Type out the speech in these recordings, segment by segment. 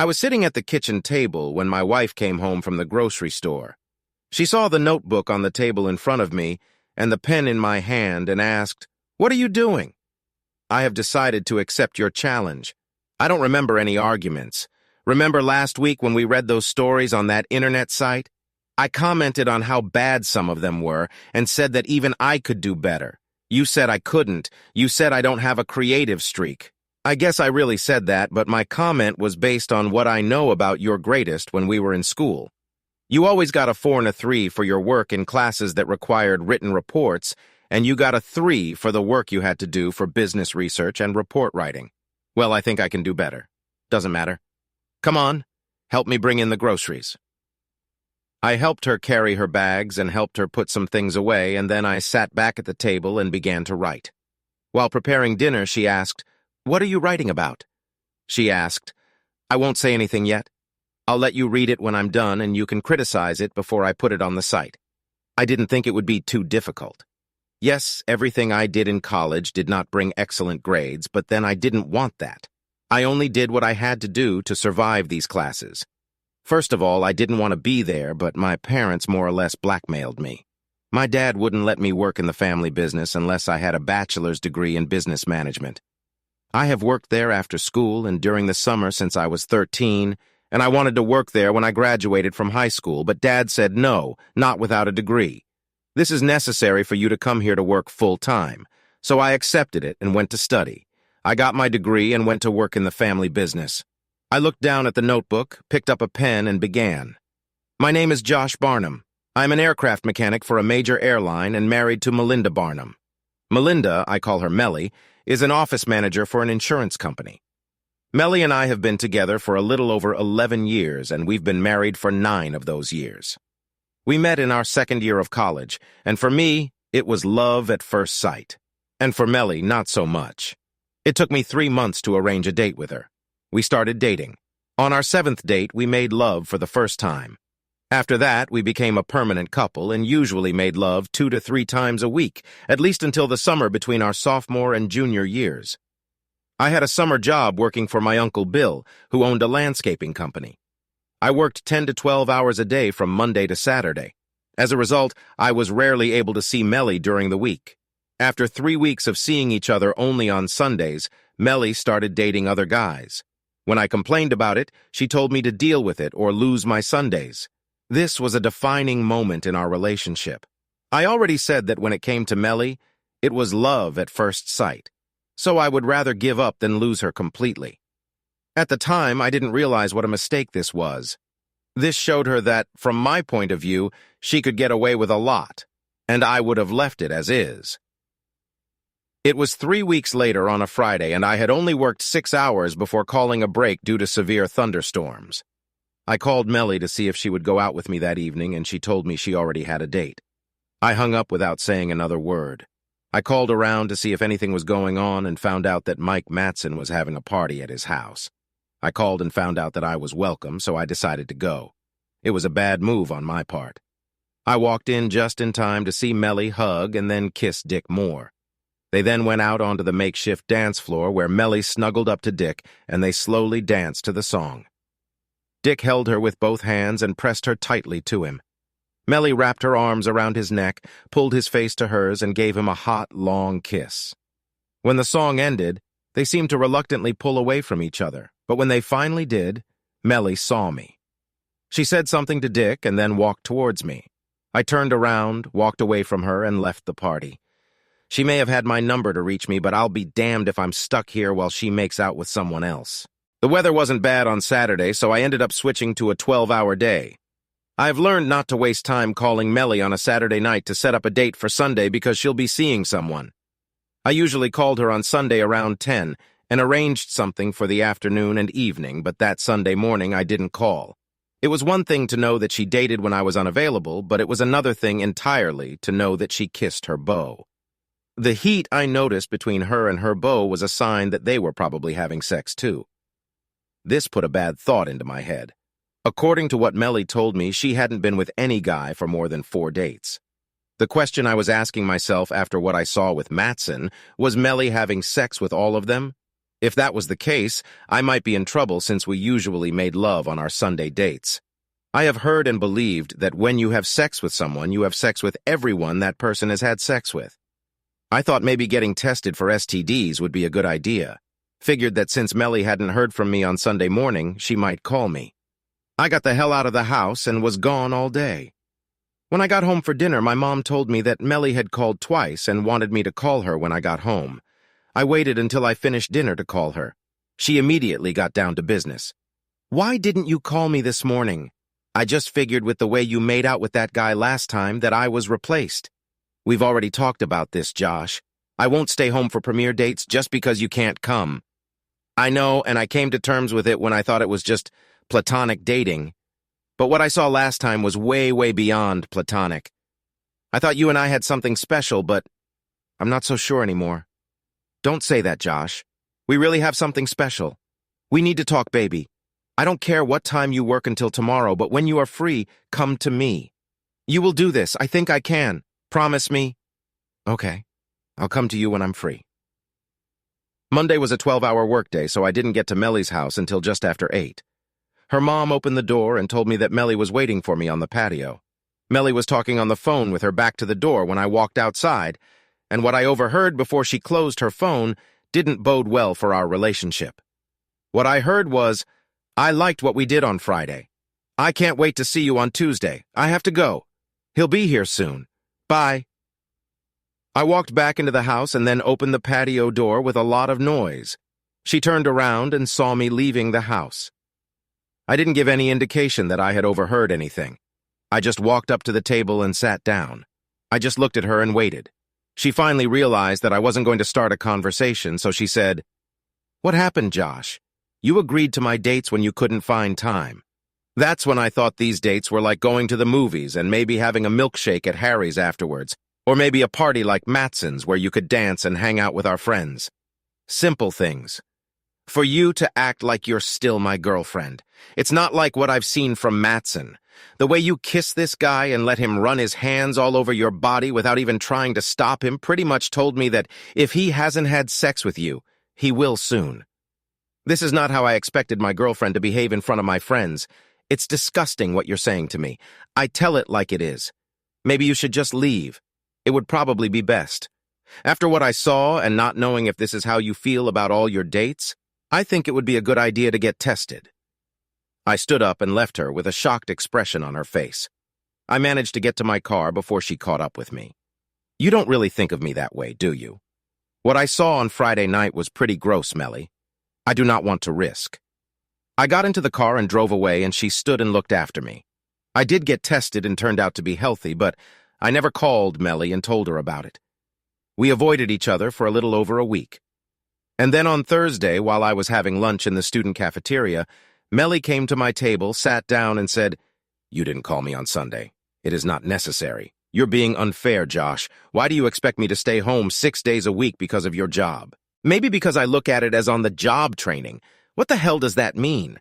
I was sitting at the kitchen table when my wife came home from the grocery store. She saw the notebook on the table in front of me and the pen in my hand and asked, "What are you doing?" "I have decided to accept your challenge. I don't remember any arguments. Remember last week when we read those stories on that internet site? I commented on how bad some of them were and said that even I could do better. You said I couldn't. You said I don't have a creative streak. I guess I really said that, but my comment was based on what I know about your greatest when we were in school. You always got a 4 and a 3 for your work in classes that required written reports, and you got a 3 for the work you had to do for business research and report writing. Well, I think I can do better. Doesn't matter. Come on, help me bring in the groceries." I helped her carry her bags and helped her put some things away, and then I sat back at the table and began to write. While preparing dinner, she asked, "What are you writing about?" She asked, "I won't say anything yet. I'll let you read it when I'm done and you can criticize it before I put it on the site." I didn't think it would be too difficult. Yes, everything I did in college did not bring excellent grades, but then I didn't want that. I only did what I had to do to survive these classes. First of all, I didn't want to be there, but my parents more or less blackmailed me. My dad wouldn't let me work in the family business unless I had a bachelor's degree in business management. I have worked there after school and during the summer since I was 13, and I wanted to work there when I graduated from high school, but Dad said no, not without a degree. This is necessary for you to come here to work full-time. So I accepted it and went to study. I got my degree and went to work in the family business. I looked down at the notebook, picked up a pen, and began. "My name is Josh Barnum. I'm an aircraft mechanic for a major airline and married to Melinda Barnum. Melinda, I call her Melly, is an office manager for an insurance company. Melly and I have been together for a little over 11 years, and we've been married for 9 of those years. We met in our second year of college, and for me, it was love at first sight. And for Melly, not so much. It took me 3 months to arrange a date with her. We started dating. On our 7th date, we made love for the first time. After that, we became a permanent couple and usually made love 2 to 3 times a week, at least until the summer between our sophomore and junior years. I had a summer job working for my Uncle Bill, who owned a landscaping company. I worked 10 to 12 hours a day from Monday to Saturday. As a result, I was rarely able to see Melly during the week. After 3 weeks of seeing each other only on Sundays, Melly started dating other guys. When I complained about it, she told me to deal with it or lose my Sundays. This was a defining moment in our relationship. I already said that when it came to Melly, it was love at first sight. So I would rather give up than lose her completely. At the time, I didn't realize what a mistake this was. This showed her that, from my point of view, she could get away with a lot, and I would have left it as is. It was 3 weeks later on a Friday, and I had only worked 6 hours before calling a break due to severe thunderstorms. I called Melly to see if she would go out with me that evening, and she told me she already had a date. I hung up without saying another word. I called around to see if anything was going on and found out that Mike Matson was having a party at his house. I called and found out that I was welcome, so I decided to go. It was a bad move on my part. I walked in just in time to see Melly hug and then kiss Dick Moore. They then went out onto the makeshift dance floor where Melly snuggled up to Dick and they slowly danced to the song. Dick held her with both hands and pressed her tightly to him. Melly wrapped her arms around his neck, pulled his face to hers, and gave him a hot, long kiss. When the song ended, they seemed to reluctantly pull away from each other, but when they finally did, Melly saw me. She said something to Dick and then walked towards me. I turned around, walked away from her, and left the party. She may have had my number to reach me, but I'll be damned if I'm stuck here while she makes out with someone else. The weather wasn't bad on Saturday, so I ended up switching to a 12-hour day. I've learned not to waste time calling Melly on a Saturday night to set up a date for Sunday because she'll be seeing someone. I usually called her on Sunday around 10 and arranged something for the afternoon and evening, but that Sunday morning I didn't call. It was one thing to know that she dated when I was unavailable, but it was another thing entirely to know that she kissed her beau. The heat I noticed between her and her beau was a sign that they were probably having sex too. This put a bad thought into my head. According to what Melly told me, she hadn't been with any guy for more than 4 dates. The question I was asking myself after what I saw with Matson was Melly having sex with all of them? If that was the case, I might be in trouble since we usually made love on our Sunday dates. I have heard and believed that when you have sex with someone, you have sex with everyone that person has had sex with. I thought maybe getting tested for STDs would be a good idea. Figured that since Melly hadn't heard from me on Sunday morning, she might call me. I got the hell out of the house and was gone all day. When I got home for dinner, my mom told me that Melly had called twice and wanted me to call her when I got home. I waited until I finished dinner to call her. She immediately got down to business. "Why didn't you call me this morning? I just figured with the way you made out with that guy last time that I was replaced. We've already talked about this, Josh. I won't stay home for premiere dates just because you can't come." I know, and I came to terms with it when I thought it was just platonic dating. But what I saw last time was way, way beyond platonic. I thought you and I had something special, but I'm not so sure anymore. Don't say that, Josh. We really have something special. We need to talk, baby. I don't care what time you work until tomorrow, but when you are free, come to me. You will do this. I think I can. Promise me. Okay. I'll come to you when I'm free. Monday was a 12-hour workday, so I didn't get to Melly's house until just after 8. Her mom opened the door and told me that Melly was waiting for me on the patio. Melly was talking on the phone with her back to the door when I walked outside, and what I overheard before she closed her phone didn't bode well for our relationship. What I heard was, "I liked what we did on Friday. I can't wait to see you on Tuesday. I have to go. He'll be here soon. Bye." I walked back into the house and then opened the patio door with a lot of noise. She turned around and saw me leaving the house. I didn't give any indication that I had overheard anything. I just walked up to the table and sat down. I just looked at her and waited. She finally realized that I wasn't going to start a conversation, so she said, "What happened, Josh? You agreed to my dates when you couldn't find time." That's when I thought these dates were like going to the movies and maybe having a milkshake at Harry's afterwards, or maybe a party like Matson's where you could dance and hang out with our friends. Simple things. For you to act like you're still my girlfriend. It's not like what I've seen from Matson. The way you kiss this guy and let him run his hands all over your body without even trying to stop him pretty much told me that if he hasn't had sex with you, he will soon. This is not how I expected my girlfriend to behave in front of my friends. It's disgusting what you're saying to me. I tell it like it is. Maybe you should just leave. It would probably be best. After what I saw and not knowing if this is how you feel about all your dates, I think it would be a good idea to get tested. I stood up and left her with a shocked expression on her face. I managed to get to my car before she caught up with me. You don't really think of me that way, do you? What I saw on Friday night was pretty gross, Melly. I do not want to risk. I got into the car and drove away, and she stood and looked after me. I did get tested and turned out to be healthy, but I never called Melly and told her about it. We avoided each other for a little over a week. And then on Thursday, while I was having lunch in the student cafeteria, Melly came to my table, sat down, and said, "You didn't call me on Sunday. It is not necessary. You're being unfair, Josh. Why do you expect me to stay home 6 days a week because of your job? Maybe because I look at it as on-the-job training. What the hell does that mean?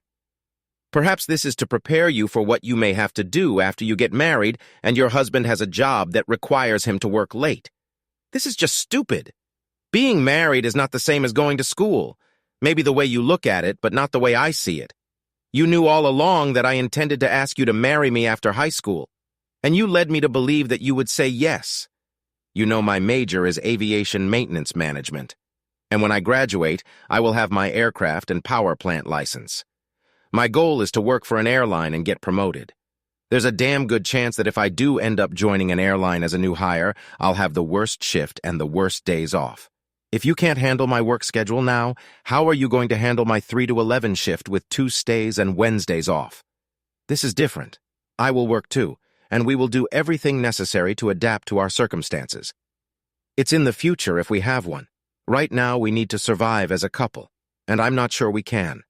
Perhaps this is to prepare you for what you may have to do after you get married and your husband has a job that requires him to work late. This is just stupid. Being married is not the same as going to school. Maybe the way you look at it, but not the way I see it. You knew all along that I intended to ask you to marry me after high school, and you led me to believe that you would say yes. You know my major is aviation maintenance management, and when I graduate, I will have my aircraft and power plant license. My goal is to work for an airline and get promoted. There's a damn good chance that if I do end up joining an airline as a new hire, I'll have the worst shift and the worst days off. If you can't handle my work schedule now, how are you going to handle my 3 to 11 shift with 2 stays and Wednesdays off? This is different. I will work too, and we will do everything necessary to adapt to our circumstances. It's in the future if we have one. Right now, we need to survive as a couple, and I'm not sure we can.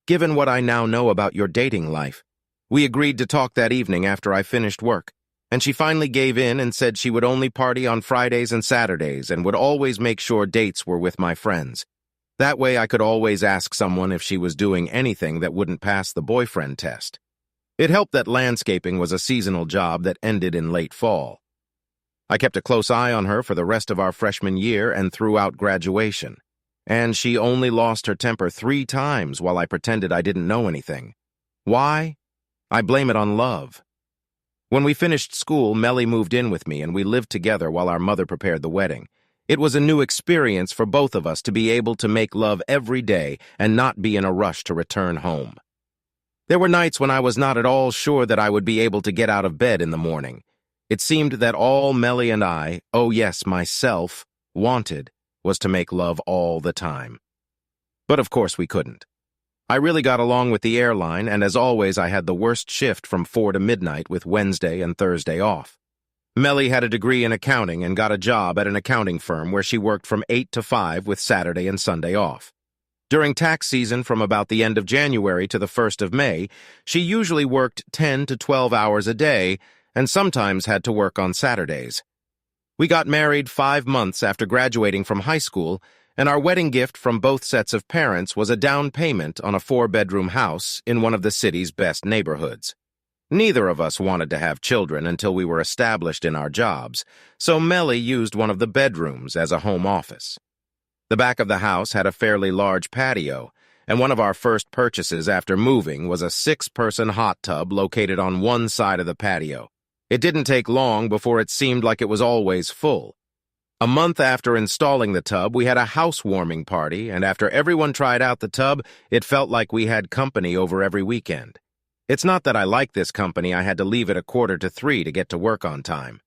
Given what I now know about your dating life, we agreed to talk that evening after I finished work, and she finally gave in and said she would only party on Fridays and Saturdays and would always make sure dates were with my friends. That way I could always ask someone if she was doing anything that wouldn't pass the boyfriend test. It helped that landscaping was a seasonal job that ended in late fall. I kept a close eye on her for the rest of our freshman year and throughout graduation. And she only lost her temper 3 times while I pretended I didn't know anything. Why? I blame it on love. When we finished school, Melly moved in with me and we lived together while our mother prepared the wedding. It was a new experience for both of us to be able to make love every day and not be in a rush to return home. There were nights when I was not at all sure that I would be able to get out of bed in the morning. It seemed that all Melly and I, oh yes, myself, wanted was to make love all the time. But of course we couldn't. I really got along with the airline, and as always I had the worst shift from 4 to midnight with Wednesday and Thursday off. Melly had a degree in accounting and got a job at an accounting firm where she worked from 8 to 5 with Saturday and Sunday off. During tax season from about the end of January to the 1st of May, she usually worked 10 to 12 hours a day and sometimes had to work on Saturdays. We got married 5 months after graduating from high school, and our wedding gift from both sets of parents was a down payment on a 4-bedroom house in one of the city's best neighborhoods. Neither of us wanted to have children until we were established in our jobs, so Melly used one of the bedrooms as a home office. The back of the house had a fairly large patio, and one of our first purchases after moving was a 6-person hot tub located on one side of the patio. It didn't take long before it seemed like it was always full. A month after installing the tub, we had a housewarming party, and after everyone tried out the tub, it felt like we had company over every weekend. It's not that I liked this company. I had to leave at 2:45 to get to work on time.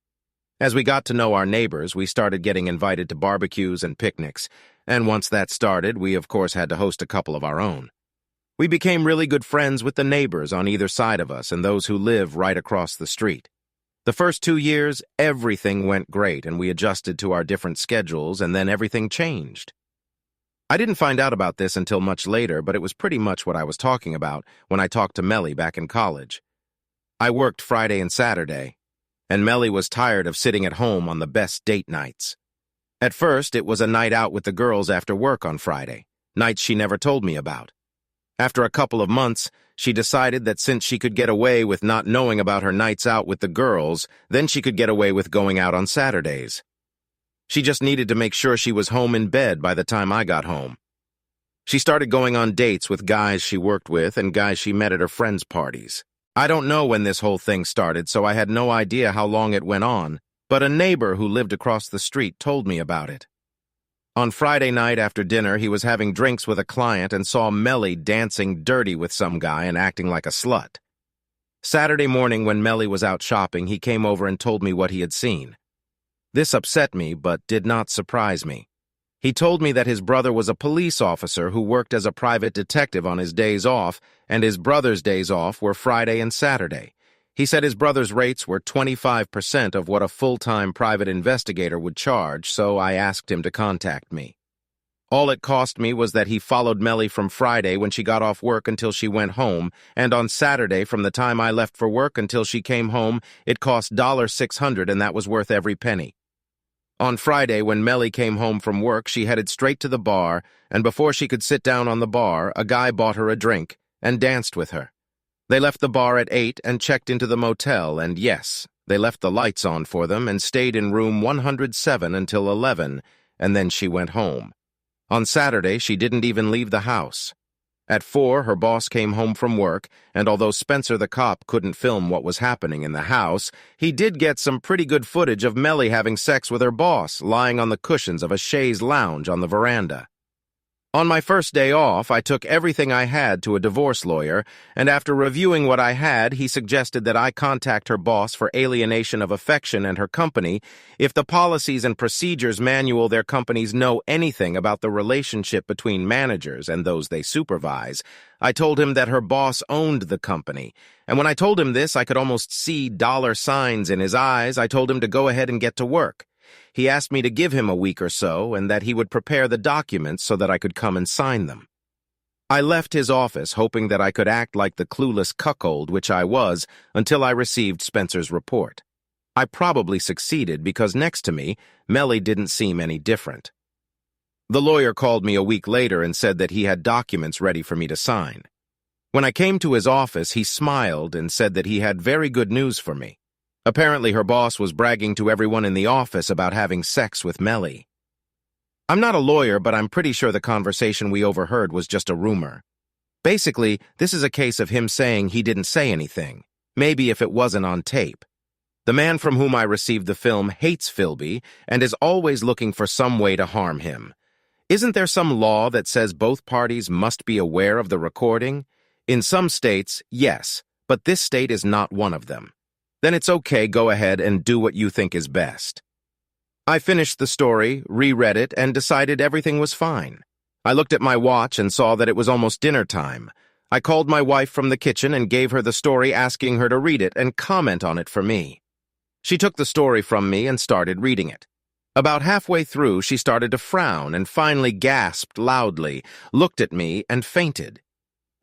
As we got to know our neighbors, we started getting invited to barbecues and picnics, and once that started, we of course had to host a couple of our own. We became really good friends with the neighbors on either side of us and those who live right across the street. The first 2 years, everything went great, and we adjusted to our different schedules, and then everything changed. I didn't find out about this until much later, but it was pretty much what I was talking about when I talked to Melly back in college. I worked Friday and Saturday, and Melly was tired of sitting at home on the best date nights. At first, it was a night out with the girls after work on Friday, nights she never told me about. After a couple of months, she decided that since she could get away with not knowing about her nights out with the girls, then she could get away with going out on Saturdays. She just needed to make sure she was home in bed by the time I got home. She started going on dates with guys she worked with and guys she met at her friends' parties. I don't know when this whole thing started, so I had no idea how long it went on, but a neighbor who lived across the street told me about it. On Friday night after dinner, he was having drinks with a client and saw Melly dancing dirty with some guy and acting like a slut. Saturday morning, when Melly was out shopping, he came over and told me what he had seen. This upset me, but did not surprise me. He told me that his brother was a police officer who worked as a private detective on his days off, and his brother's days off were Friday and Saturday. He said his brother's rates were 25% of what a full-time private investigator would charge, so I asked him to contact me. All it cost me was that he followed Melly from Friday when she got off work until she went home, and on Saturday from the time I left for work until she came home, it cost $600, and that was worth every penny. On Friday, when Melly came home from work, she headed straight to the bar, and before she could sit down on the bar, a guy bought her a drink and danced with her. They left the bar at 8 and checked into the motel, and yes, they left the lights on for them and stayed in room 107 until 11, and then she went home. On Saturday, she didn't even leave the house. At 4, her boss came home from work, and although Spencer the cop couldn't film what was happening in the house, he did get some pretty good footage of Melly having sex with her boss, lying on the cushions of a chaise lounge on the veranda. On my first day off, I took everything I had to a divorce lawyer, and after reviewing what I had, he suggested that I contact her boss for alienation of affection and her company if the policies and procedures manual their companies know anything about the relationship between managers and those they supervise. I told him that her boss owned the company, and when I told him this, I could almost see dollar signs in his eyes. I told him to go ahead and get to work. He asked me to give him a week or so and that he would prepare the documents so that I could come and sign them. I left his office hoping that I could act like the clueless cuckold which I was until I received Spencer's report. I probably succeeded because next to me, Melly didn't seem any different. The lawyer called me a week later and said that he had documents ready for me to sign. When I came to his office, he smiled and said that he had very good news for me. Apparently, her boss was bragging to everyone in the office about having sex with Melly. I'm not a lawyer, but I'm pretty sure the conversation we overheard was just a rumor. Basically, this is a case of him saying he didn't say anything, maybe if it wasn't on tape. The man from whom I received the film hates Philby and is always looking for some way to harm him. Isn't there some law that says both parties must be aware of the recording? In some states, yes, but this state is not one of them. Then it's okay, go ahead and do what you think is best. I finished the story, reread it, and decided everything was fine. I looked at my watch and saw that it was almost dinner time. I called my wife from the kitchen and gave her the story, asking her to read it and comment on it for me. She took the story from me and started reading it. About halfway through, she started to frown and finally gasped loudly, looked at me, and fainted.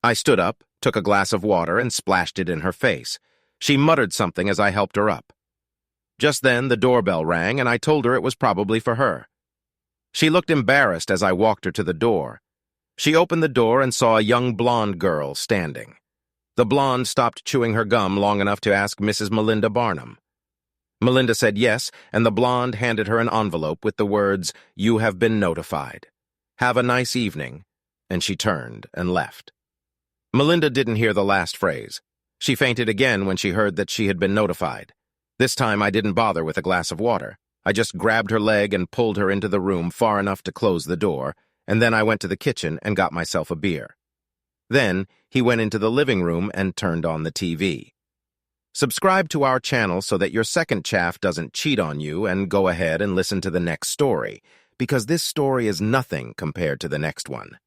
I stood up, took a glass of water, and splashed it in her face. She muttered something as I helped her up. Just then, the doorbell rang, and I told her it was probably for her. She looked embarrassed as I walked her to the door. She opened the door and saw a young blonde girl standing. The blonde stopped chewing her gum long enough to ask Mrs. Melinda Barnum. Melinda said yes, and the blonde handed her an envelope with the words, "You have been notified. Have a nice evening," and she turned and left. Melinda didn't hear the last phrase. She fainted again when she heard that she had been notified. This time I didn't bother with a glass of water. I just grabbed her leg and pulled her into the room far enough to close the door, and then I went to the kitchen and got myself a beer. Then he went into the living room and turned on the TV. Subscribe to our channel so that your second chaff doesn't cheat on you, and go ahead and listen to the next story, because this story is nothing compared to the next one.